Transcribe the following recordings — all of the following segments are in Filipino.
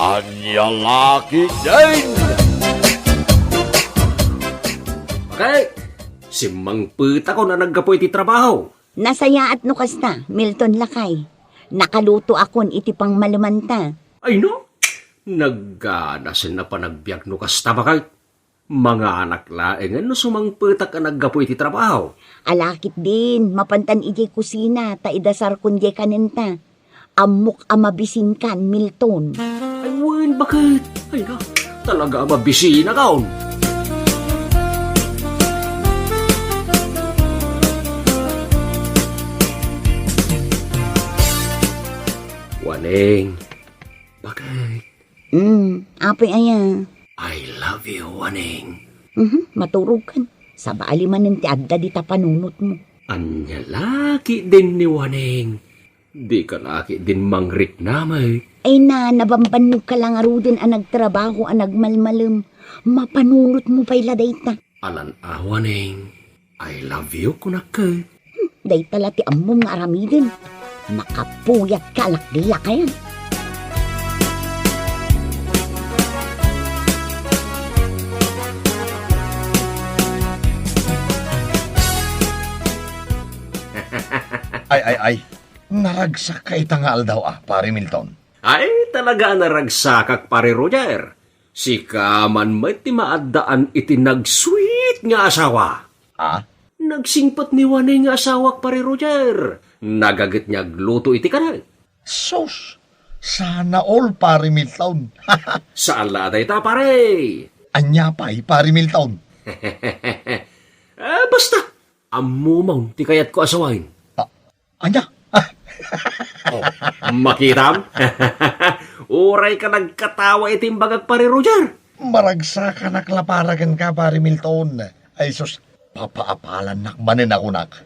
Anya laki din! Okay, si Mang Pita ko na naggapoy ti trabaho. Nasaya at nukas na, Milton Lakay. Nakaluto akon iti pang malumanta. Ay no, nagganasin na pa nagbiag no kasta bakay. Mga anak laeng no sumang Pita ka naggapoy ti trabaho. Alakit din, mapantan ijay kusina, ta idasar kun jay kanenta. Amok amabising kan, Milton. Ay wen, bakit? Ay na, talaga mabisi na kaon. Waneng, bakit? Apoy aya. I love you, Waneng. Maturog kan. Sa baaliman ti adda di tapanunot mo. Anya laki din ni Waneng. Di ka laki din mangrik namay. Ay na, nabambanog ka lang arudin ang nagtrabaho ang nagmalmalem. Mapanunot mo pa'y dayta. Alan Waneng, I love you kunakay. Dayta la ti ammom nga aramidin. Makapuyat ka lakla kayan. Ay. Naragsak ka itangal daw pare Milton. Ay, talaga naragsakak pare Roger. Si kaman may timaadaan iti nag-sweet nga asawa. Nagsingpat ni Waneng nga asawak pare Roger. Nagagit niya gluto iti kanay. Sus, sana all pare Milton. Saan laday ta pare? Anya pa'y pare Milton. Basta, amumaw ti kayat ko asawain. Anya? Makiram? Uray ka nagkatawa itim bagag pare Roger. Maragsak ka naklaparagan ka pare Milton. Ay sus, papaapalan nakmanin ako nak.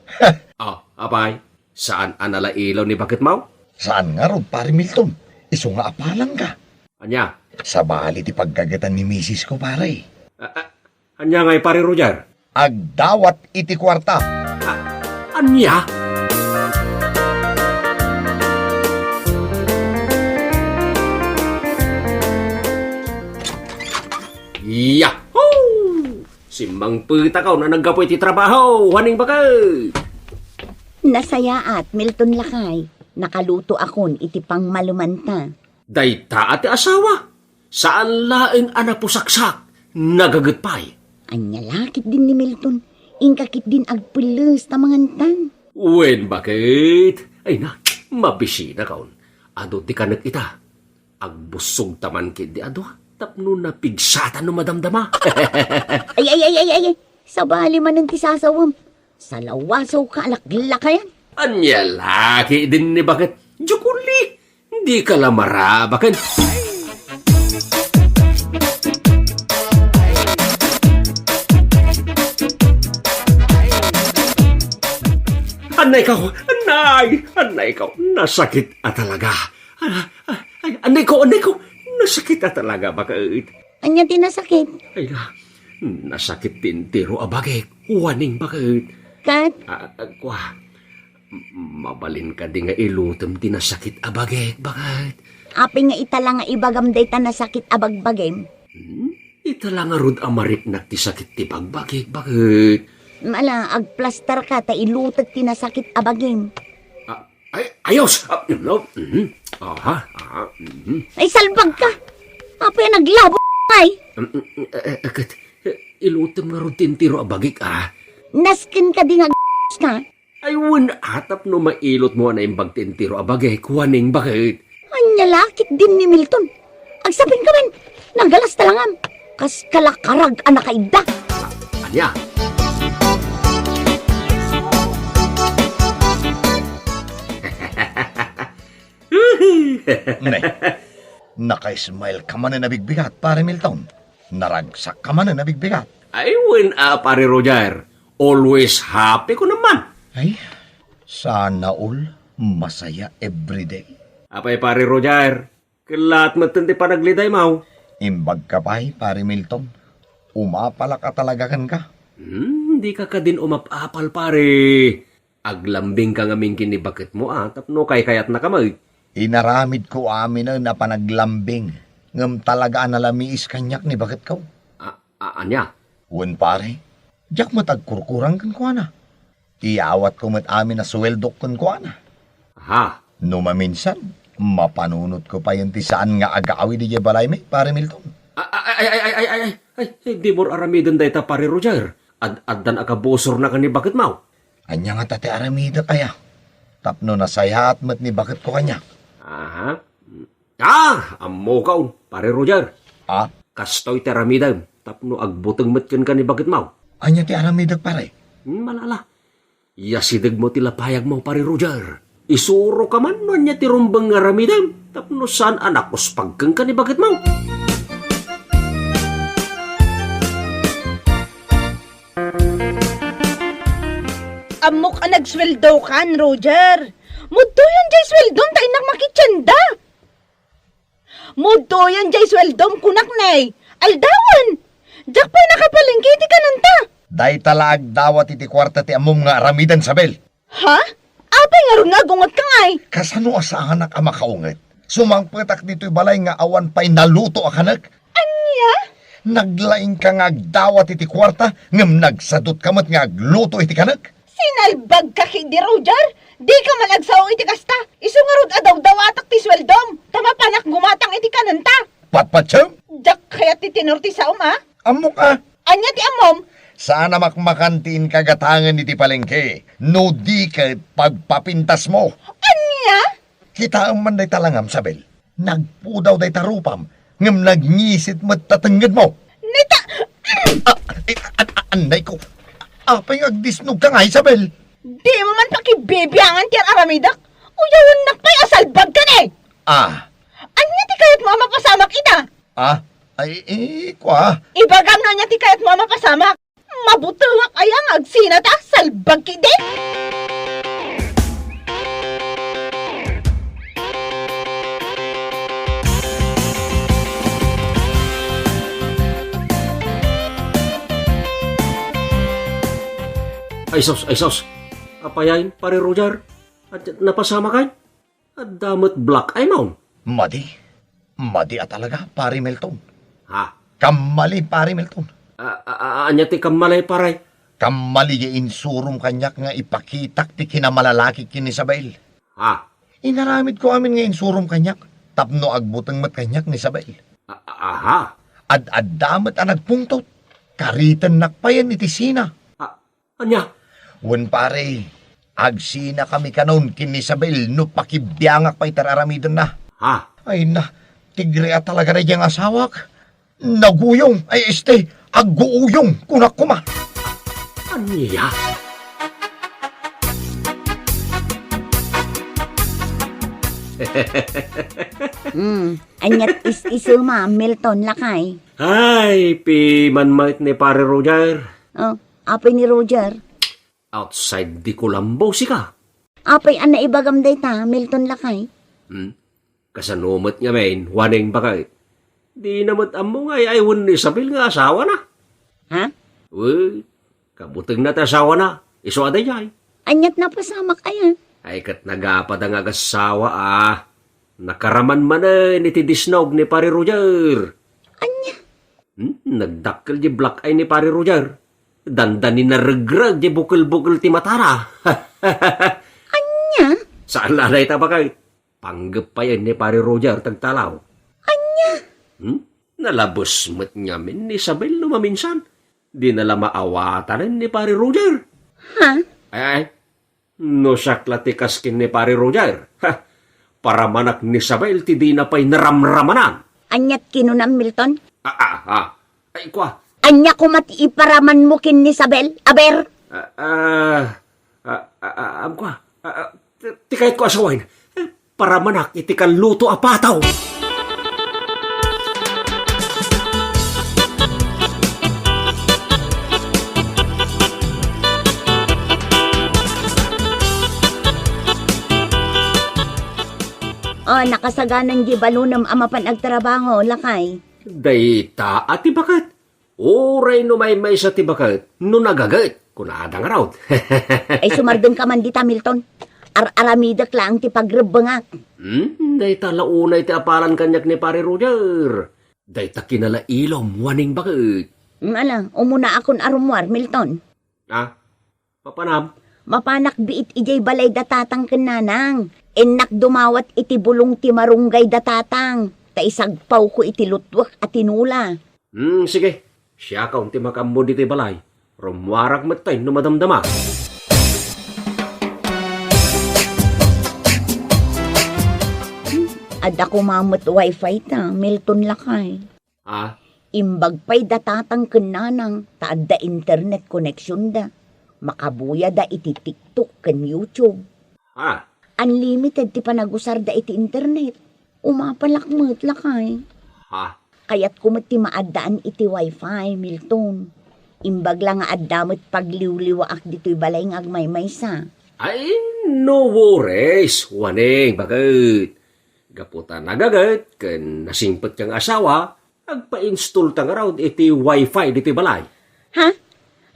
Apay, saan anala ilaw ni bakit mau? Saan nga ron pare Milton? Iso nga apalan ka. Anya? Sa bali ti paggagatan ni misis ko pare. Anya ngay pare Roger? Agdawat iti kwarta. Anya? Yahoo! Si Mang Pita ka na naggapoy ti trabaho. Waning bakay. Nasaya at Milton Lakay. Nakaluto akon iti pang malumanta. Dayta ati asawa. Saan laeng anak pusaksak? Nagagutpay. Anya lakit din ni Milton. Ingkakit din agpulos na mangantan. Wen bakit? Ay na, mabisi na kaon. Ado ti kanak ita. Agbusog taman kid di ado. Tapno na pigsatan no madamdama. Ay. Sa bali man ti sasawam. Sa lawasaw ka alakla kayan. Anya laki din ni bakit? Jukuli, hindi ka lamarabakan. Anay ka, nasakit at talaga. Anay ko, nasakit at talaga, bakit? Anya tinasakit? Ay na, nasakit din tiro abagay, waning bakit? Kat? Mabalin ka di nga ilutom tinasakit abagay, bakit? Api nga itala nga ibagam day tanasakit abagbagem. Itala nga rod amarik na ti sakit ti bagbagay, bakit? Mala, agplastar ka, ta ilutag tinasakit abagim. Ayos! No? Ay, salbag ka! Apa yan naglabo, ay? Ilutom nga ron tintiro abagik, Naskin ka di nga ka? Ay, atap no mailot mo na imbag tintiro abagik, waning bakit? Anya lakit din ni Milton. Agsapin ka man, nagalas talangam. Kas kalakarag anak kaida. Anya? Naka-smile ka man na nabigbigat, pare Milton. Naragsak ka man na nabigbigat. Ay, pare Roger. Always happy ko naman. Ay, sana all masaya everyday. Apay, pare Roger. Kalat matindi pa nagliday, mau. Imbag ka pa'y, pare Milton. Umapala ka talaga kan ka. Hindi ka din umapapal, pare. Aglambing ka nga mingkin ni bakit mo, tapno kay kayat na kamay. Inaramid ko amin na panaglambing. Ngam talaga analamiis kanyak ni bakit kaw. Anya? Wen pare, jak matagkurkurang kan ko na. Iawat ko mat amin na sweldo kan ko na. Ha? No maminsan, mapanunot ko pa yung tisaan nga agawi di balay may, pare Milton. Ay, di mo aramidon day ta pare Roger. Addan akabosor na ka ni bakit mau? Anya nga tate aramida kaya. Tapno na sayat mat ni bakit ko kanya. Aha. Amo kaon, pare Roger. Ah, Kastoy teramidan, tapno agbuteng metken ka ni bakit mau? anya ti aramida pare. Malala. Yasideg mo tila payag mo, pare Roger. Isuro ka man, no niya ti rumbang nga ramidan. Tapno saan anak os pagkang ka ni bakit mau? Amok ang nagsweldo kan, Roger. Mudto yan jay sweldom tayo nang makitsanda. Mudto yan jay sweldom kunak nay. Aldawan. Jak pa nakapalingkiti ka nanta. Day talag dawat iti kwarta ti amom nga aramidan sabel. Ha? Apay nga ron nga gungot ka ngay. Kasano asahan ka makaunget? Sumangpetak dito'y balay nga awan pa'y naluto akanak. Anya? Naglaing ka nga agdawat iti kwarta, ngam nagsadot kamat nga agluto iti kanak. Sinalbag ka kidi, Roger. Di ka man agsaw iti kasta. Isu nga rod adaw dawatak ti sweldom. Tamapanak gumatang iti kananta. Patpatsam, Jak kaya ti tinor ti saom ha? amok ah. Anya ti amom? Sana makmakantiin kagatangan iti palengke. No di ka pagpapintas mo. Anya? Kita man day talangam sabel. Nagpudaw day tarupam. Ngam nagngisit mo't tatanggad mo. Nita! Anday ko. Apay agdisnog ka nga, Isabel. Di mo man pakibibiyangan ti aramidak. Uyawan nakpay asalbag ka na eh. Anya ti kayat mo mapasamak ita? Kwa. Ibagam na niya ti kayat mo mapasamak. Mabuto nga kaya nga agsinata salbag kide. Ay sos. Apayain, pare Roger. At napasama kay? At damot black ay maun. Madi at talaga, pari Milton. Ha? Kamali, pari Milton. Anya ti kamalay paray. Kamali insurum kanyak nga ipakitak ti kinamalalaki kin Isabel. Ha? Inaramid ko amin nga insurum kanyak. Tapno agbutang mat kanyak ni Isabel. Aha. Ad-damat ang nagpungtot. Karitan nakpayan iti sina. Anya? Wen pare, agsina kami kanon kin Isabel no pakibiyangak pa itararamidan na. Ha? Ay na, tigre at talaga na diyang asawak. Naguyong, agguuyong, kunak kuma. Anya? Anyat isuma, Milton lakay. Ay, pimanmait ni pare Roger. Oh, apay ni Roger. Outside di Colombo si ka. Apay an naibagam day ta, Milton lakay. Kasanumot nga main, waneng bakit. Di namat amo nga aywan ni Isabel nga asawa na. Ha? Uy, kabuteng na ta asawa na. Iso aday jay. Anyat na pasamak ayan. Ay kat nagapad ang agasawa Nakaraman man ni tidisnog ni pare Roger. Anya? Nagdakkel di black eye ni pare Roger. Dandanin na regrag di bukul-bukul ti matara. Anya? Saan lalay ta ba kahit? Panggap pa yan ni pare Roger tagtalaw. Anya? Nalabos mo't ngamin ni Isabel lumaminsan. Di nala maawatan ni pare Roger. Ha? Ay, no sakla ti kaskin ni pare Roger. Para manak ni Isabel ti di na pa'y naramramanan. Anyat kinunam, Milton? Ay, kwa. Anya kumat iparaman mo kin ni Isabel, aber? Kwa. Ti kahit ko asawain. Para manak iti kan luto apataw. Oh, nakasaganan di balunam amapan agtrabaho, lakay. Dayta at tibakat. Oray no may sa tibakat. No nagagat. Kunadang raw. Ay sumardon ka man dita, Milton. Ar-aramidak lang ti pagrebengak. Day ta launay ti apalan kanyak ni Pare Roger. Day ta kinalailom, waning bakit. Ala, umuna akon arumwar, Milton. Papanam? Mapanak biit ijay balay datatang kenanang. Enak dumawat iti bulong ti marunggay datatang. Ta isagpaw ko iti lutwak at tinula. Sige. Siya ka unti makambo dito balay. Rumwarak matay no madamdama. Ada ko mamot wifi ta, Milton lakay. Imbag pa'y datatang kenanang taadda internet connection da. Makabuya da iti TikTok ken YouTube. Unlimited ti panagusar da iti internet. Umapalakmet lakay. Kaya't kumot ti maaddaan iti wifi, Milton. Imbag lang nga addamot pagliwliwaak dito'y balay ng agmaymaysa. Ay, no worries. Waning, bakit? Gaputan nagagat, kan nasingpet kang asawa, agpa-install tang around iti wifi dito'y balay. Ha?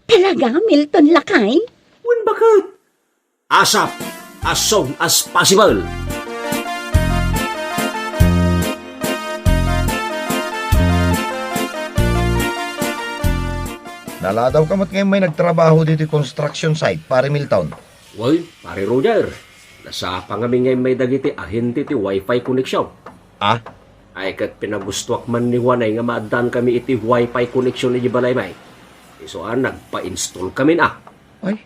Talaga, Milton lakay? Wen bakit? ASAP, as soon as possible. Naladaw ka mat ngayon may nagtrabaho dito construction site, Pare Milton. Well, Pare Roger, nasa pangami ngayon may dagiti ahente ti wifi connection. Ay kat pinagustuak man ni Juanay nga maaddan kami iti wifi connection ni Jibalay may. Isoan, nagpa-install kami na. Ay,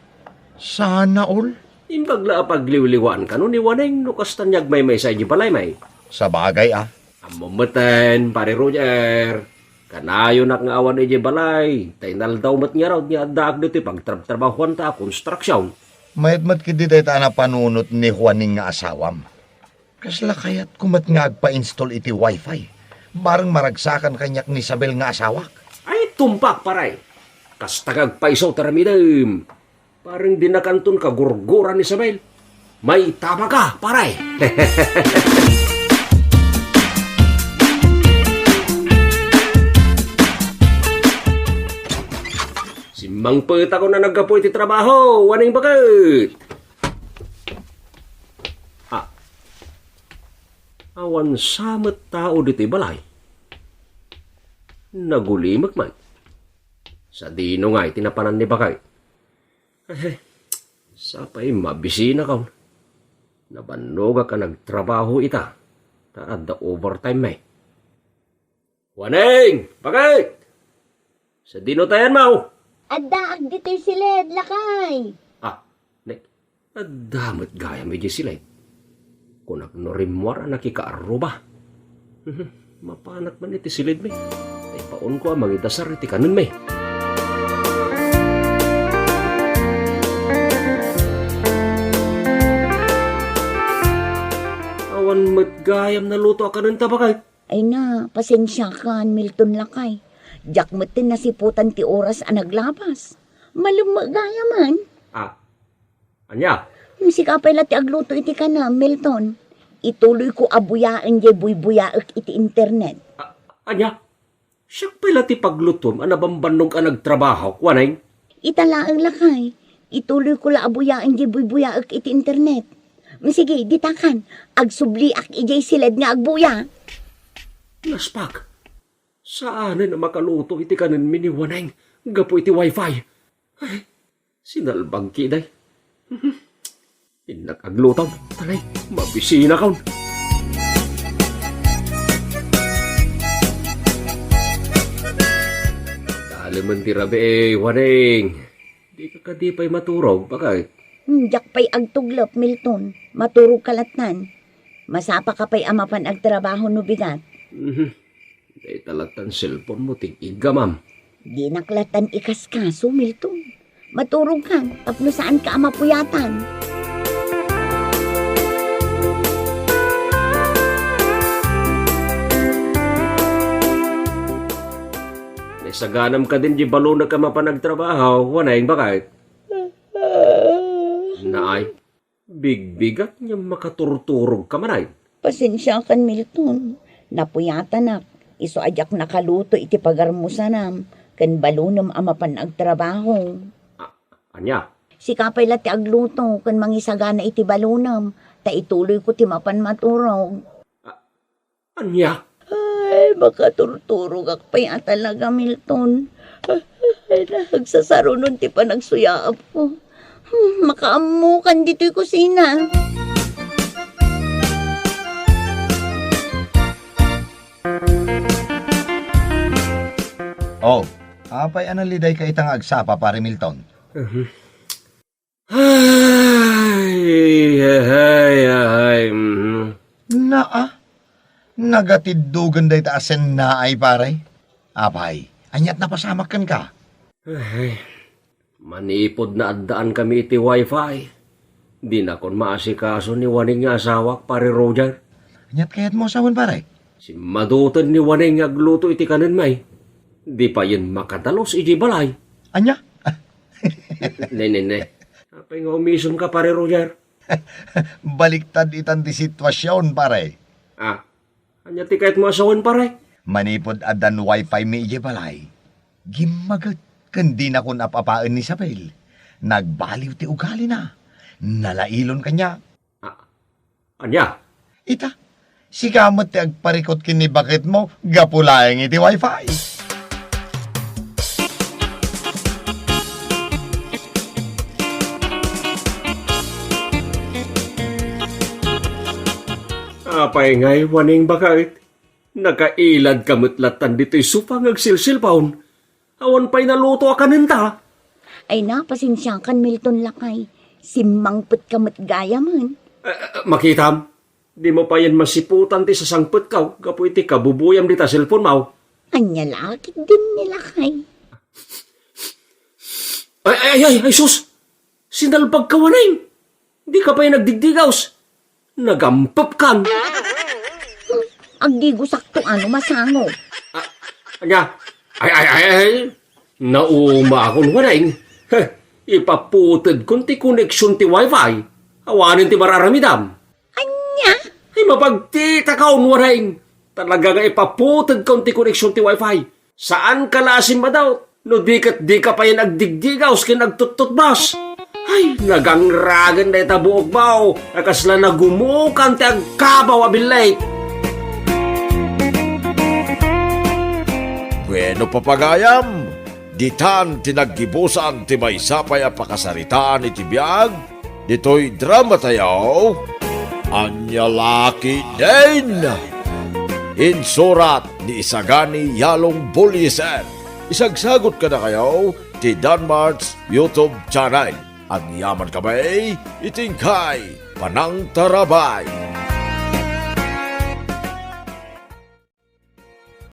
sana all. Imbagla pagliwliwaan ka no ni Juanay no kastanyag may sa Jibalay may. Sa bagay Amumatan, Pare Roger. Kanayo nak nga awan ni Jibalay. Tainal daw mat nga raw niya daag dito pagtrabahuan ta construction. Mayat-mat kiti tayo na panunot ni Juaning nga asawam. Kasla kaya't kumat nga agpa-install iti wifi. Barang maragsakan kanyak ni Isabel nga asawak. Ay, tumpak paray. Kastagag paisaw taramidam. Parang dinakantun ka gurguran ni Isabel. May tama ka, paray. Simbang peta ko na nagkapoy ti trabaho. Waning bakit? Awan samet tao dito balay. Nagulimak man. Sa dino nga tinapanan ni bakay. Sapay mabisina ka. Nabannoga ka nagtrabaho ita. Taad da overtime may. Waning! Bakit? Sa dino tayan mau. Addaag dito'y silid, lakay. Adamot gaya medyo silid. Kung nagnorimwar nakikaaruba. Mapanak man iti silid may. Ay paon ko mangidasar iti kanon may. Awan matgayam na luto ka nun tabakay. Ay na, pasensya ka, Milton lakay. Diyak matin nasiputan ti oras ang naglabas. Malumagaya man. Anya? Sikapay lati agluto iti ka na, Milton. Ituloy ko abuyaan di buy-buyaak iti internet. Anya? Siya pala ti paglutom, anabambanong ka nagtrabaho, wanay? Italaang lakay. Ituloy ko la abuyaan di buy-buyaak iti internet. Sige, ditakan. Agsubliak ijay silad nga agbuya. Naspak. Saan na makaluto iti kanin miniwanay? Gapo iti wifi. Ay, sinalbang kiday. Inakaglutom. Talay, mabisina kaun. Dalaman ti rabi waning. Di ka kadipay maturog, bakit? Diyak pa'y agtuglop, Milton. Maturog kalatan. Masapa ka pa'y amapan agtrabaho no bigat. Day talatan cellphone mo, tig-iga, ma'am. Di naklatan ikaskaso, Milton. Maturog ka, tapno saan ka amapuyatan. Saganam ka din di balo na ka mapanagtrabaho, wanay bakit? Naay, bigbigat niya makaturturog ka manay. Pasensya kan, Milton. Napuyatan na. Iso ajak nakaluto iti pagarmusanam. Kan balunam amapan agtrabaho. Anya? Si kapay ti agluto, kan mangisagana iti balunam, ta ituloy ko ti mapan maturog. Anya? Ay, makaturturog akpay talaga, Milton. Ay, nagsasaro nun ti panagsuyaap ko. Makaamukan dito'y kusina. Oh, apay analiday ka itang agsapa, pare Milton. Ay. Naa, nagatiddugan day taasen na ay pare. Apay, anyat napasamakan ka. Ay, manipod na addaan kami iti wifi. Di na kon maasikaso ni waning nga asawak, pare Roger. Anyat kayat mo sawan pare. Si madutod ni waning agluto iti kanan may. Di pa yun makadalos iti balay. Anya? Ne. Apay nga umison ka, pare Roger. Baliktad itan di sitwasyon pare. Anya ti kahit mo asawan, pare? Manipod adan wifi mi ije balay. Gimagat kandi na kun apapaan ni Isabel. Nagbaliw ti ugali na. Nalailon kanya. Anya? Ita, si kamot ti agparikot kini bakit mo, gapulayang iti wifi. Apay ngay, waning bakait. Nakailad kamutlatan dito'y supang agsilsilpaon. Awan pa'y naluto akaninta. Ay na, pasensyakan, Milton Lakay. Simmangput kamot gaya man. Makitam, di mo pa yan masiputan ti sasangput ka. Kapo iti kabubuyam di ta cellphone mo. Anya lakit din nila kay. Ay, sus! Sinalbag ka waning. Di ka pa'y nagdigdigaws. Nagampap kan. Agdi sakto ano masango. Anya? Ay. Nauma akong waning. Ipaputid kung ti connection ti wifi. Awanin ti mararamidam. Anya? Ay mapagtita kaon waning. Talaga nga ipaputid kung ti connection ti wifi. Saan ka lasin ba daw? No di ka pa yan agdigdigaws kin agtututbas. Ay, nagangragan na itabuok bao. Akasla na gumukan ti agkabaw abilay. Bueno papagayam, ditan tinaggibusan ti may sapay a pakasaritaan iti biyag, dito'y drama tayaw, Anya Laki din. Insurat ni Isagani Yalong Buliser. Isagsagot ka na kayo ti Danmart's YouTube channel. Ang yaman kamay, itingkay, panang tarabay.